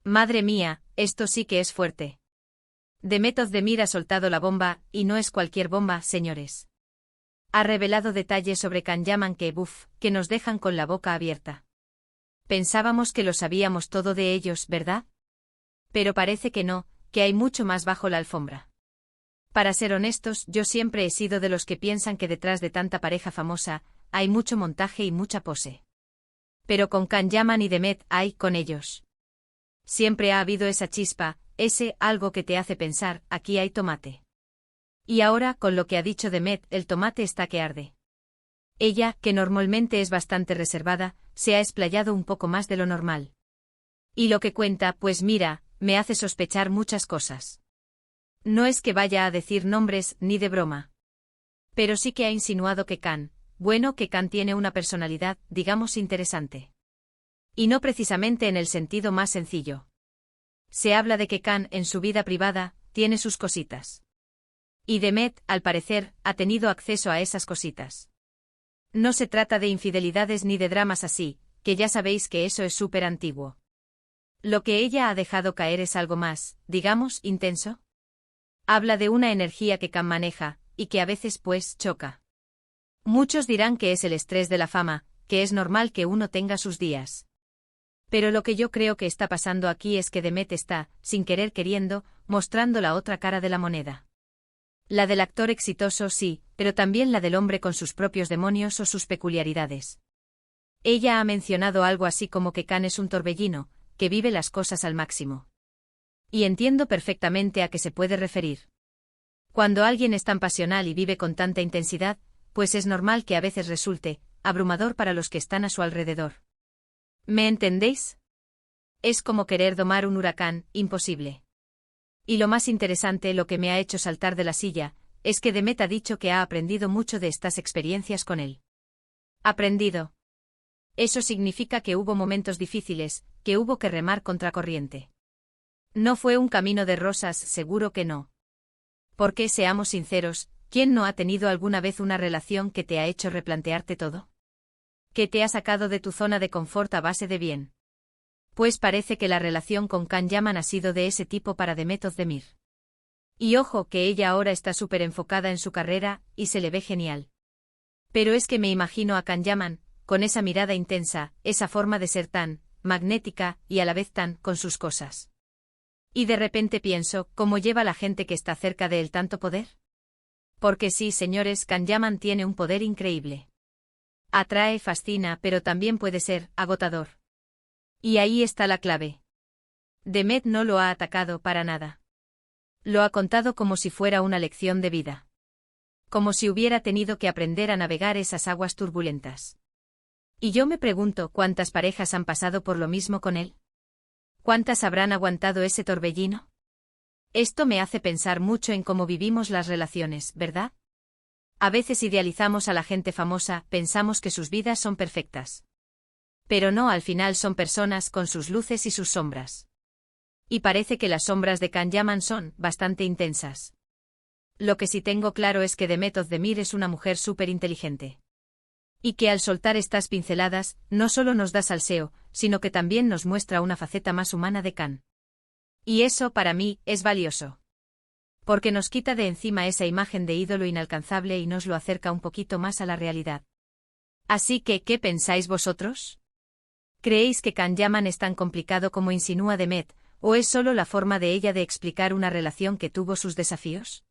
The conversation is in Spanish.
Madre mía, esto sí que es fuerte. Demet Özdemir ha soltado la bomba, y no es cualquier bomba, señores. Ha revelado detalles sobre Can Yaman que nos dejan con la boca abierta. Pensábamos que lo sabíamos todo de ellos, ¿verdad? Pero parece que no, que hay mucho más bajo la alfombra. Para ser honestos, yo siempre he sido de los que piensan que detrás de tanta pareja famosa, hay mucho montaje y mucha pose. Pero con Can Yaman y Demet hay con ellos. Siempre ha habido esa chispa, ese algo que te hace pensar, aquí hay tomate. Y ahora, con lo que ha dicho Demet, el tomate está que arde. Ella, que normalmente es bastante reservada, se ha explayado un poco más de lo normal. Y lo que cuenta, pues mira, me hace sospechar muchas cosas. No es que vaya a decir nombres, ni de broma. Pero sí que ha insinuado que Can tiene una personalidad, digamos, interesante. Y no precisamente en el sentido más sencillo. Se habla de que Can, en su vida privada, tiene sus cositas. Y Demet, al parecer, ha tenido acceso a esas cositas. No se trata de infidelidades ni de dramas así, que ya sabéis que eso es súper antiguo. Lo que ella ha dejado caer es algo más, digamos, intenso. Habla de una energía que Can maneja, y que a veces pues choca. Muchos dirán que es el estrés de la fama, que es normal que uno tenga sus días. Pero lo que yo creo que está pasando aquí es que Demet está, sin querer queriendo, mostrando la otra cara de la moneda. La del actor exitoso sí, pero también la del hombre con sus propios demonios o sus peculiaridades. Ella ha mencionado algo así como que Can es un torbellino, que vive las cosas al máximo. Y entiendo perfectamente a qué se puede referir. Cuando alguien es tan pasional y vive con tanta intensidad, pues es normal que a veces resulte abrumador para los que están a su alrededor. ¿Me entendéis? Es como querer domar un huracán, imposible. Y lo más interesante, lo que me ha hecho saltar de la silla, es que Demet ha dicho que ha aprendido mucho de estas experiencias con él. ¿Aprendido? Eso significa que hubo momentos difíciles, que hubo que remar contracorriente. No fue un camino de rosas, seguro que no. Porque, seamos sinceros, ¿quién no ha tenido alguna vez una relación que te ha hecho replantearte todo? Que te ha sacado de tu zona de confort a base de bien. Pues parece que la relación con Can Yaman ha sido de ese tipo para Demet Özdemir. Y ojo que ella ahora está súper enfocada en su carrera, y se le ve genial. Pero es que me imagino a Can Yaman, con esa mirada intensa, esa forma de ser tan magnética, y a la vez tan con sus cosas. Y de repente pienso, ¿cómo lleva la gente que está cerca de él tanto poder? Porque sí, señores, Can Yaman tiene un poder increíble. Atrae, fascina, pero también puede ser agotador. Y ahí está la clave. Demet no lo ha atacado para nada. Lo ha contado como si fuera una lección de vida. Como si hubiera tenido que aprender a navegar esas aguas turbulentas. Y yo me pregunto, ¿cuántas parejas han pasado por lo mismo con él? ¿Cuántas habrán aguantado ese torbellino? Esto me hace pensar mucho en cómo vivimos las relaciones, ¿verdad? A veces idealizamos a la gente famosa, pensamos que sus vidas son perfectas. Pero no, al final son personas con sus luces y sus sombras. Y parece que las sombras de Can Yaman son bastante intensas. Lo que sí tengo claro es que Demet Özdemir es una mujer súper inteligente. Y que al soltar estas pinceladas, no solo nos da salseo, sino que también nos muestra una faceta más humana de Can. Y eso, para mí, es valioso. Porque nos quita de encima esa imagen de ídolo inalcanzable y nos lo acerca un poquito más a la realidad. Así que, ¿qué pensáis vosotros? ¿Creéis que Can Yaman es tan complicado como insinúa Demet, o es solo la forma de ella de explicar una relación que tuvo sus desafíos?